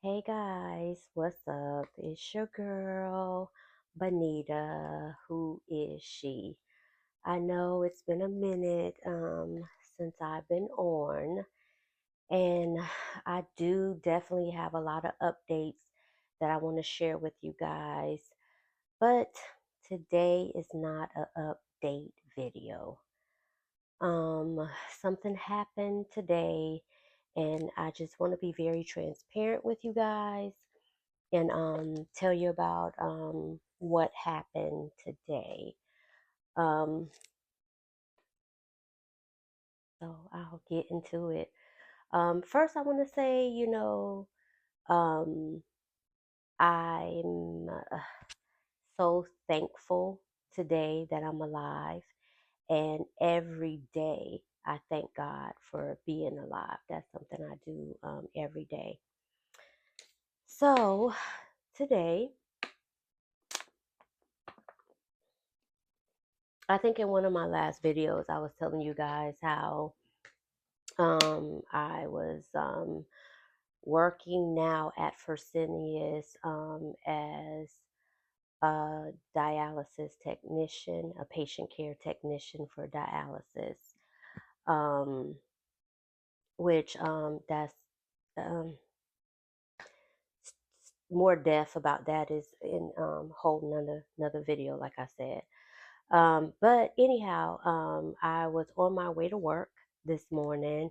Hey guys, what's up? It's your girl, Bonita. Who is she? I know it's been a minute since I've been on, and I do definitely have a lot of updates that I want to share with you guys. But today is not an update video. Um, Something happened today, and I just want to be very transparent with you guys and tell you about what happened today. Um, so I'll get into it. First, I want to say, um, I'm so thankful today that I'm alive, and every day I thank God for being alive. That's something I do every day. So today, I think in one of my last videos, I was telling you guys how I was working now at Fresenius as a dialysis technician, a patient care technician for dialysis, um, which that's um, more depth about that is in whole another video, like I said. But anyhow, I was on my way to work this morning.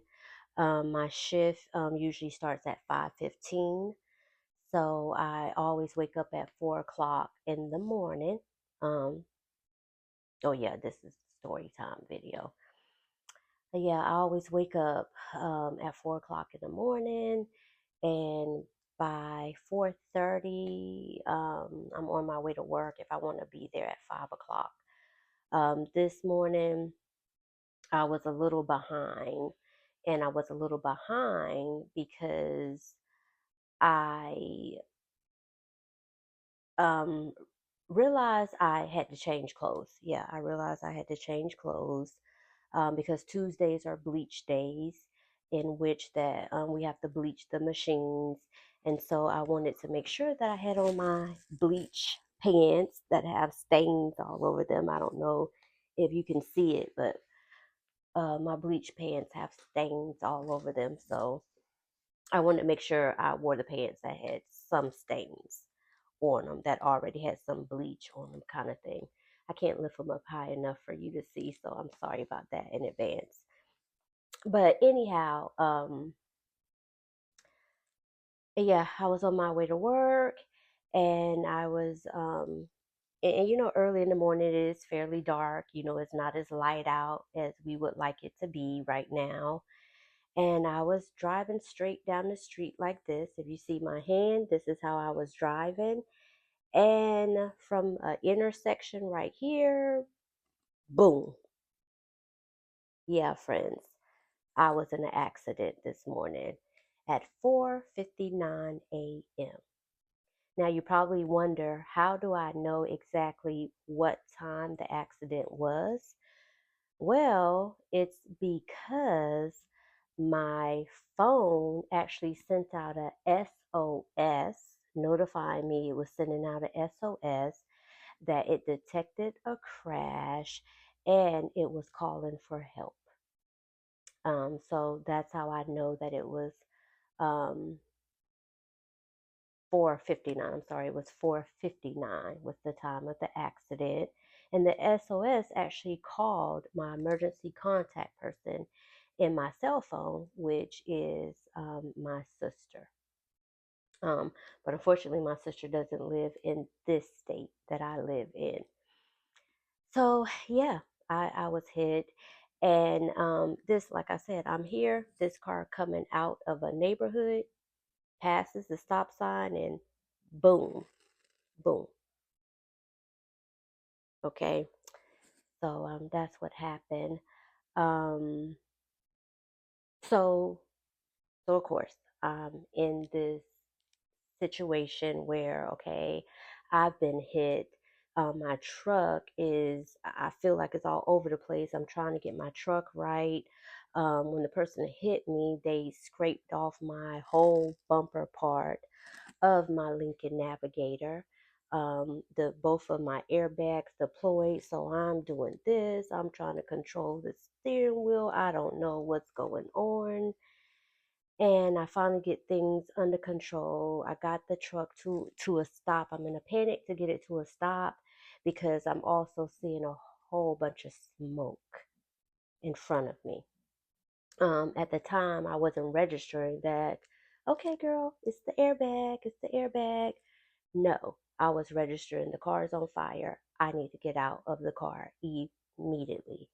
My shift usually starts at 5:15. So I always wake up at 4 o'clock in the morning. Um, oh yeah, this is story time video. But yeah, I always wake up at 4 o'clock in the morning, and by 4:30, I'm on my way to work if I want to be there at 5 o'clock. This morning I was a little behind, and I was a little behind because I um realized I had to change clothes. Yeah, I realized I had to change clothes because Tuesdays are bleach days, in which that we have to bleach the machines, and so I wanted to make sure that I had on my bleach pants that have stains all over them. I don't know if you can see it, but my bleach pants have stains all over them, so I wanted to make sure I wore the pants that had some stains on them, that already had some bleach on them, kind of thing. I can't lift them up high enough for you to see, so I'm sorry about that in advance. But anyhow, yeah, I was on my way to work, and I was, and early in the morning it is fairly dark. It's not as light out as we would like it to be right now. And I was driving straight down the street like this. If you see my hand, this is how I was driving. And from an intersection right here, boom. Yeah, friends, I was in an accident this morning at 4:59 a.m. Now you probably wonder, how do I know exactly what time the accident was? Well, it's because my phone actually sent out a SOS notifying me it was sending out a SOS that it detected a crash and it was calling for help. So that's how I know that it was um, 4:59. I'm sorry, it was 4:59 was the time of the accident. And the SOS actually called my emergency contact person in my cell phone, which is my sister. Um, but unfortunately, my sister doesn't live in this state that I live in. So, yeah, I was hit. And this, like I said, I'm here. This car coming out of a neighborhood passes the stop sign, and boom, boom. Okay. So that's what happened. Um, so, so of course, in this situation where, okay, I've been hit. My truck is, I feel like it's all over the place. I'm trying to get my truck right. When the person hit me, they scraped off my whole bumper part of my Lincoln Navigator. The both of my airbags deployed, so I'm doing this. I'm trying to control the steering wheel. I don't know what's going on, and I finally get things under control. I got the truck to a stop. I'm in a panic to get it to a stop because I'm also seeing a whole bunch of smoke in front of me. At the time, I wasn't registering that. Okay, girl, it's the airbag. It's the airbag. No, I was registering the car is on fire. I need to get out of the car immediately.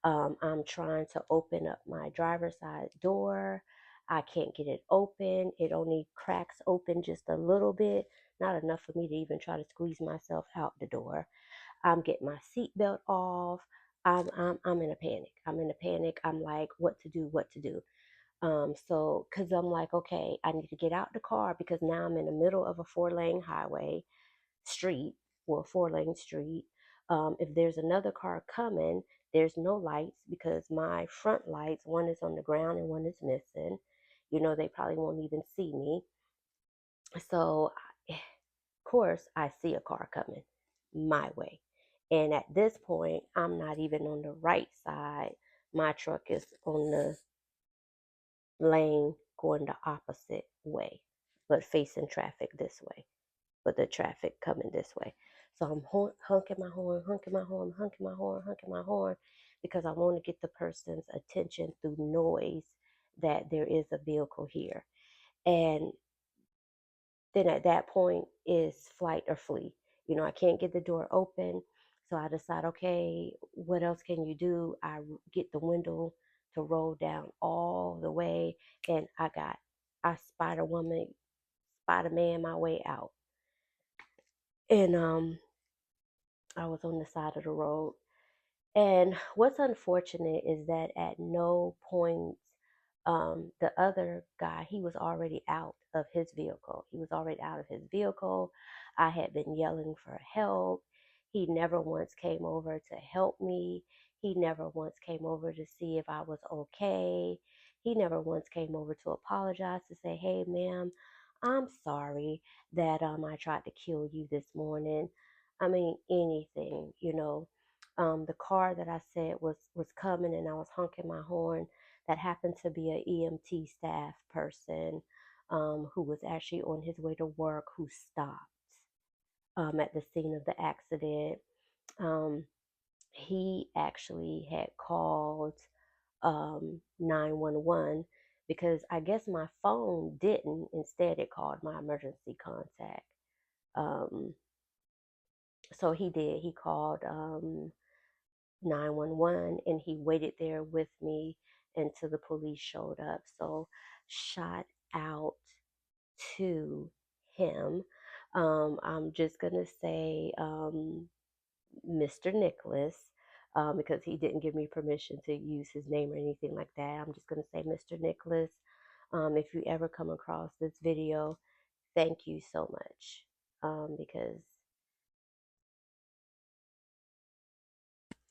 I'm trying to open up my driver's side door. I can't get it open. It only cracks open just a little bit, not enough for me to even try to squeeze myself out the door. I'm getting my seatbelt off. I'm in a panic. I'm in a panic. I'm like, what to do? What to do? Because I'm like, okay, I need to get out the car because now I'm in the middle of a 4-lane highway street, well, 4-lane street. If there's another car coming, there's no lights because my front lights, one is on the ground and one is missing. They probably won't even see me. So, of course, I see a car coming my way. And at this point, I'm not even on the right side. My truck is on the lane going the opposite way, but facing traffic this way, but the traffic coming this way. So I'm honking my horn, honking my horn, honking my horn, honking my horn, because I want to get the person's attention through noise that there is a vehicle here. And then at that point is flight or flee. I can't get the door open. So I decide, okay, what else can you do? I get the window to roll down all the way, and I Spider Man my way out. And I was on the side of the road. And what's unfortunate is that at no point, the other guy, he was already out of his vehicle. He was already out of his vehicle. I had been yelling for help. He never once came over to help me. He never once came over to see if I was okay. He never once came over to apologize, to say, hey, ma'am, I'm sorry that I tried to kill you this morning. I mean, anything. The car that I said was coming, and I was honking my horn, that happened to be an EMT staff person, who was actually on his way to work, who stopped at the scene of the accident. Um, he actually had called 911 because I guess my phone didn't. Instead, it called my emergency contact. Um, so he did. He called 911, and he waited there with me until the police showed up. So, shout out to him. I'm just going to say Mr. Nicholas, because he didn't give me permission to use his name or anything like that. I'm just going to say Mr. Nicholas. If you ever come across this video, thank you so much, because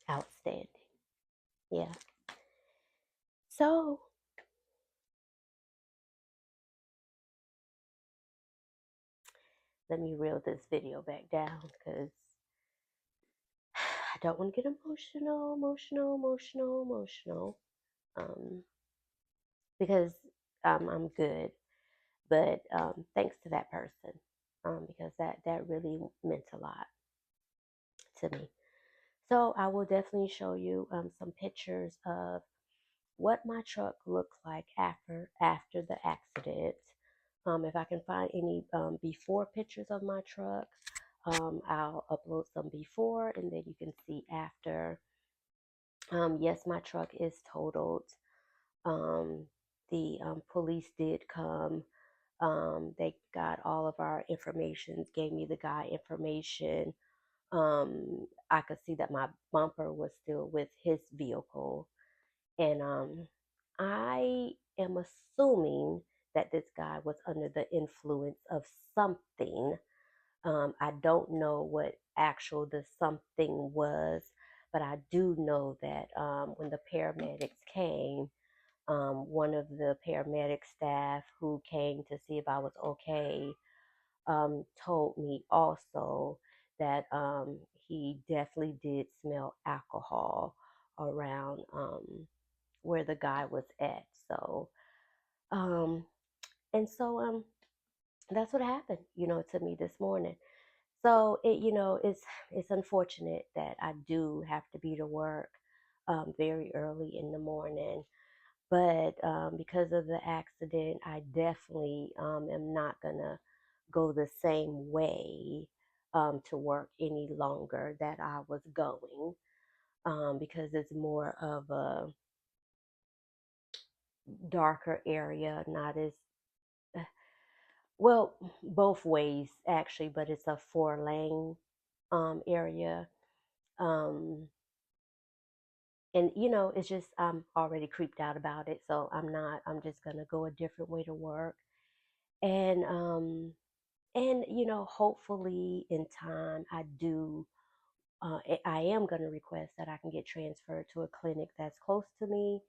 outstanding. Yeah. So, let me reel this video back down because I don't want to get emotional, because I'm good. But thanks to that person, because that really meant a lot to me. So I will definitely show you some pictures of what my truck looks like after the accident. If I can find any before pictures of my truck, I'll upload some before, and then you can see after. Yes, my truck is totaled. The police did come. They got all of our information, gave me the guy information. I could see that my bumper was still with his vehicle. And I am assuming that this guy was under the influence of something. I don't know what actual the something was, but I do know that when the paramedics came, One of the paramedic staff who came to see if I was okay told me also that he definitely did smell alcohol around where the guy was at. So, um, and so that's what happened, to me this morning. So it's unfortunate that I do have to be to work very early in the morning. But because of the accident, I definitely am not gonna go the same way to work any longer that I was going because it's more of a darker area, not as well, both ways actually, but it's a 4 lane area. Um, and it's just I'm already creeped out about it, so I'm just gonna go a different way to work. And hopefully in time I am going to request that I can get transferred to a clinic that's close to me,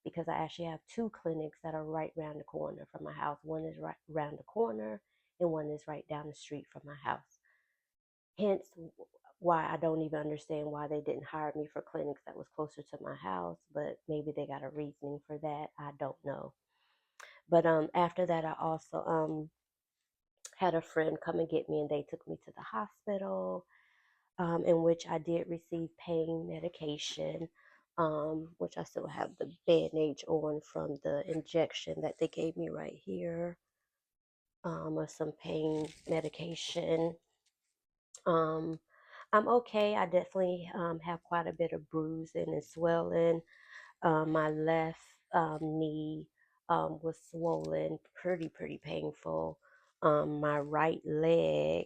because I actually have two clinics that are right around the corner from my house. One is right around the corner, and one is right down the street from my house. Hence why I don't even understand why they didn't hire me for clinics that was closer to my house, but maybe they got a reasoning for that. I don't know. But after that I also had a friend come and get me, and they took me to the hospital, in which I did receive pain medication, which I still have the bandage on from the injection that they gave me right here, of some pain medication. Um, I'm okay. I definitely have quite a bit of bruising and swelling. My left knee was swollen, pretty painful. My right leg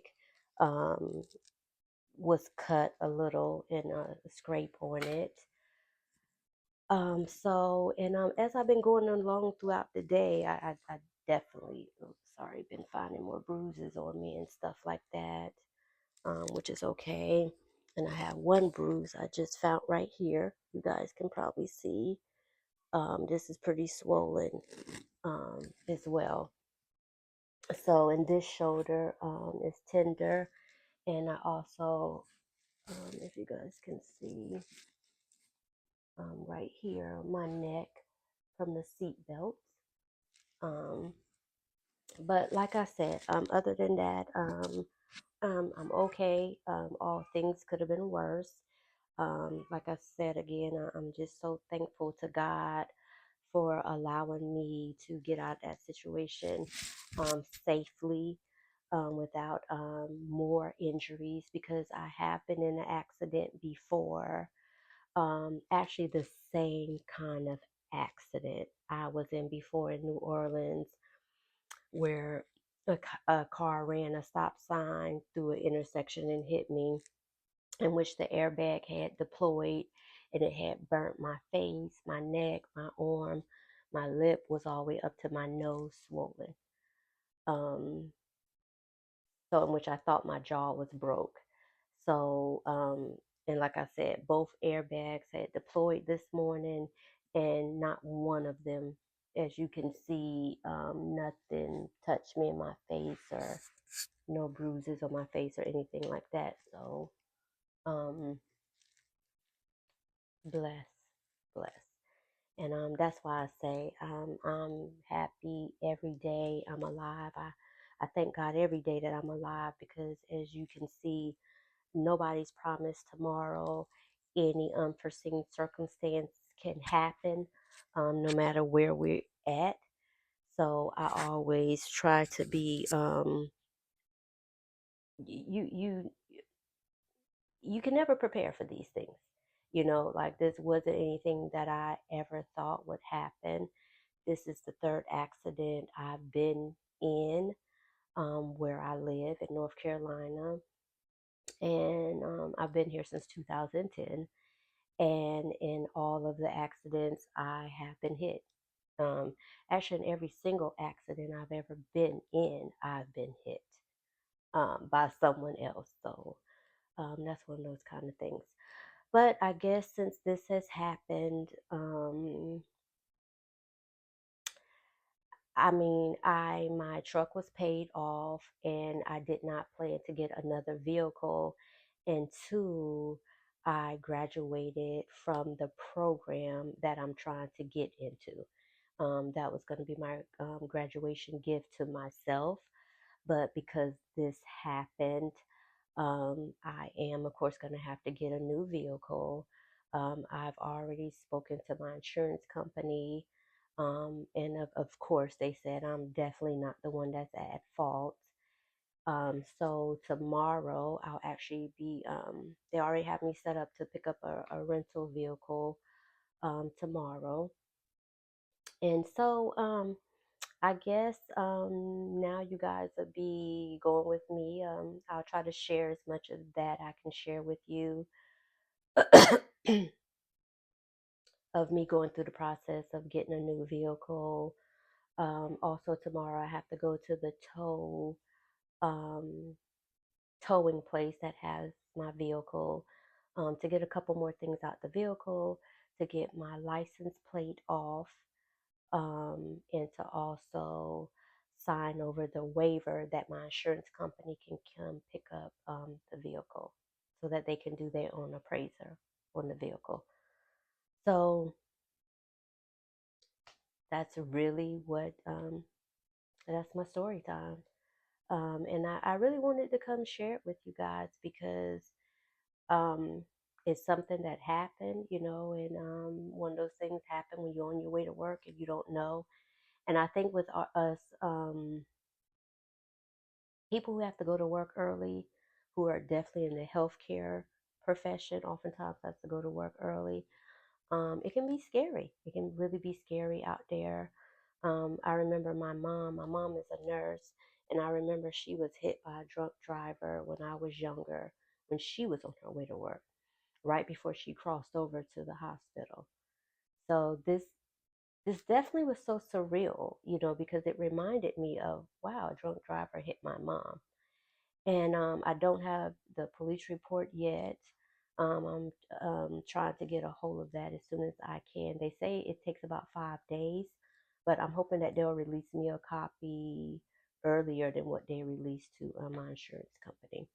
um, was cut a little and a scrape on it. And as I've been going along throughout the day, I definitely, sorry, been finding more bruises on me and stuff like that, which is okay. And I have one bruise I just found right here. You guys can probably see. This is pretty swollen as well. So, and this shoulder is tender, and I also, if you guys can see, right here, my neck from the seat belt. Um, but like I said, other than that, I'm okay. All things could have been worse. Like I said again, I'm just so thankful to God for allowing me to get out of that situation safely, without more injuries, because I have been in an accident before. Actually, the same kind of accident I was in before in New Orleans, where a car ran a stop sign through an intersection and hit me, in which the airbag had deployed, and it had burnt my face, my neck, my arm. My lip was all the way up to my nose swollen. Um, so in which I thought my jaw was broke. So, and like I said, both airbags had deployed this morning, and not one of them, as you can see, nothing touched me in my face, or no bruises on my face or anything like that. So, um, bless, bless. And that's why I say I'm happy every day I'm alive. I thank God every day that I'm alive, because as you can see, nobody's promised tomorrow. Any unforeseen circumstance can happen, no matter where we're at. So I always try to be you you can never prepare for these things. Like, this wasn't anything that I ever thought would happen. This is the third accident I've been in, where I live in North Carolina. And I've been here since 2010. And in all of the accidents, I have been hit. Actually, in every single accident I've ever been in, I've been hit by someone else. So that's one of those kind of things. But I guess since this has happened, I mean, my truck was paid off and I did not plan to get another vehicle until I graduated from the program that I'm trying to get into. That was going to be my graduation gift to myself. But because this happened, I am, of course, going to have to get a new vehicle. I've already spoken to my insurance company. And of course, they said I'm definitely not the one that's at fault. So tomorrow I'll actually be, they already have me set up to pick up a rental vehicle tomorrow. And so I guess now you guys will be going with me. I'll try to share as much of that I can share with you of me going through the process of getting a new vehicle. Also, tomorrow I have to go to the um, towing place that has my vehicle to get a couple more things out the vehicle, to get my license plate off, and to also sign over the waiver that my insurance company can come pick up the vehicle so that they can do their own appraiser on the vehicle. So that's really what that's my story time. And I really wanted to come share it with you guys because um, it's something that happened, and one of those things happen when you're on your way to work and you don't know. And I think with us, people who have to go to work early, who are definitely in the healthcare profession, oftentimes have to go to work early. It can be scary. It can really be scary out there. I remember my mom. My mom is a nurse, and I remember she was hit by a drunk driver when I was younger, when she was on her way to work, right before she crossed over to the hospital. So this definitely was so surreal, because it reminded me of, wow, a drunk driver hit my mom. And I don't have the police report yet. I'm trying to get a hold of that as soon as I can. They say it takes about 5 days, but I'm hoping that they'll release me a copy earlier than what they released to my insurance company.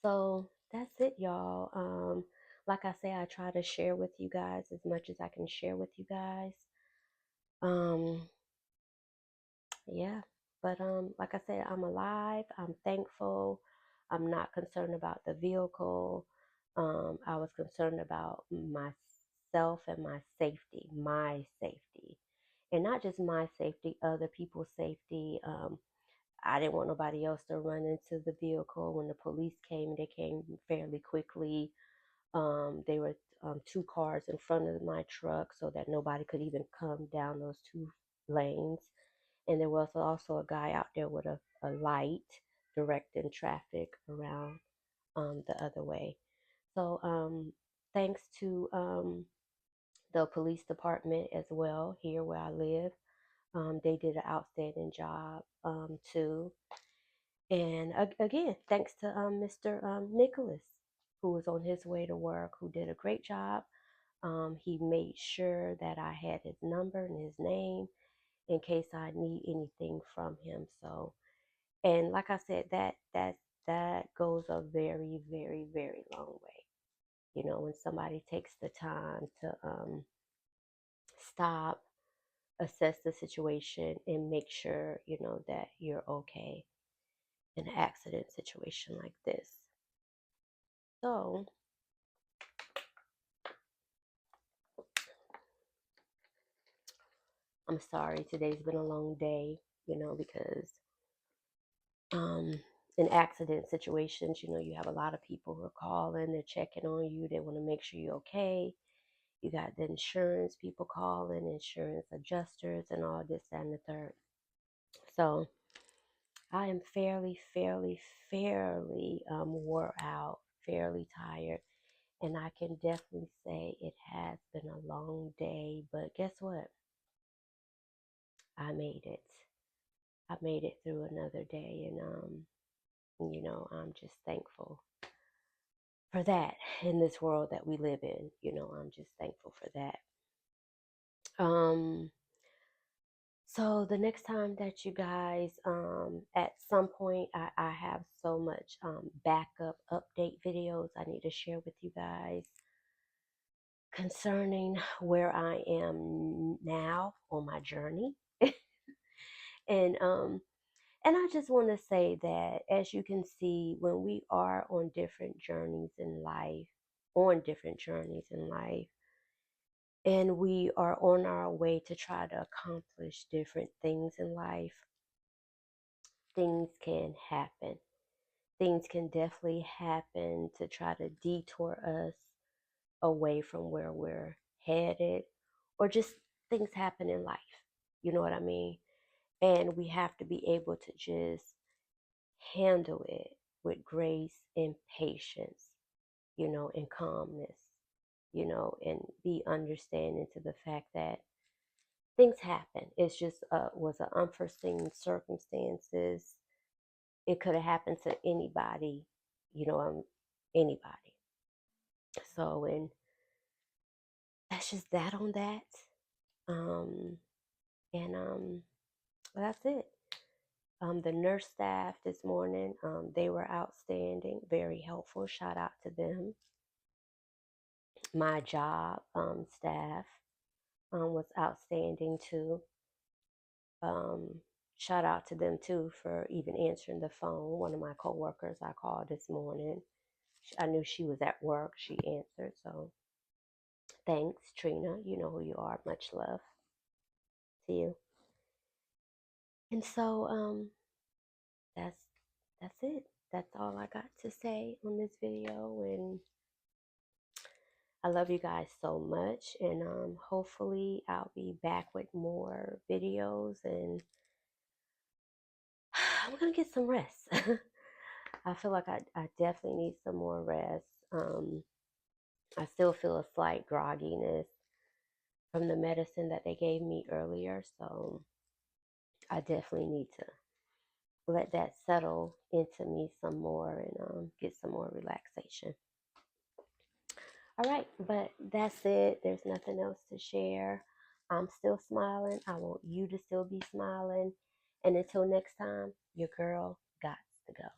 So that's it, y'all. Like I say, I try to share with you guys as much as I can share with you guys. Um, Yeah, but like I said, I'm alive. I'm thankful. I'm not concerned about the vehicle. I was concerned about myself and my safety, and not just my safety, other people's safety. I didn't want nobody else to run into the vehicle. When the police came, they came fairly quickly. They were two cars in front of my truck so that nobody could even come down those two lanes. And there was also a guy out there with a light directing traffic around the other way. So thanks to the police department as well here where I live. They did an outstanding job too. And again, thanks to Mr. Nicholas, who was on his way to work, who did a great job. He made sure that I had his number and his name in case I need anything from him. So, and like I said, that goes a very, very, very long way. When somebody takes the time to stop, assess the situation, and make sure that you're okay in an accident situation like this. So, I'm sorry today's been a long day, because um in accident situations, you have a lot of people who are calling, they're checking on you, they want to make sure you're okay. You got the insurance people calling, insurance adjusters, and all this, that, and the third. So I am fairly wore out, fairly tired. And I can definitely say it has been a long day. But guess what? I made it. I made it through another day. And, I'm just thankful for that in this world that we live in. I'm just thankful for that. Um, So the next time that you guys, at some point, I have so much backup update videos I need to share with you guys concerning where I am now on my journey. and and I just want to say that, as you can see, when we are on different journeys in life, and we are on our way to try to accomplish different things in life, things can happen. Things can definitely happen to try to detour us away from where we're headed, or just things happen in life. You know what I mean? And we have to be able to just handle it with grace and patience, and calmness, and be understanding to the fact that things happen. It's just was an unforeseen circumstances. It could have happened to anybody, anybody. So, and that's just that on that. Um, and that's it. The nurse staff this morning, they were outstanding, very helpful. Shout out to them. My job staff was outstanding too. Um, Shout out to them too for even answering the phone. One of my coworkers I called this morning. I knew she was at work. She answered. So thanks, Trina. You know who you are. Much love to you. And so that's that's it. That's all I got to say on this video. And I love you guys so much. And hopefully I'll be back with more videos, and I'm gonna get some rest. I feel like I definitely need some more rest. I still feel a slight grogginess from the medicine that they gave me earlier, so I definitely need to let that settle into me some more, and get some more relaxation. All right, but that's it. There's nothing else to share. I'm still smiling. I want you to still be smiling. And until next time, your girl got to go.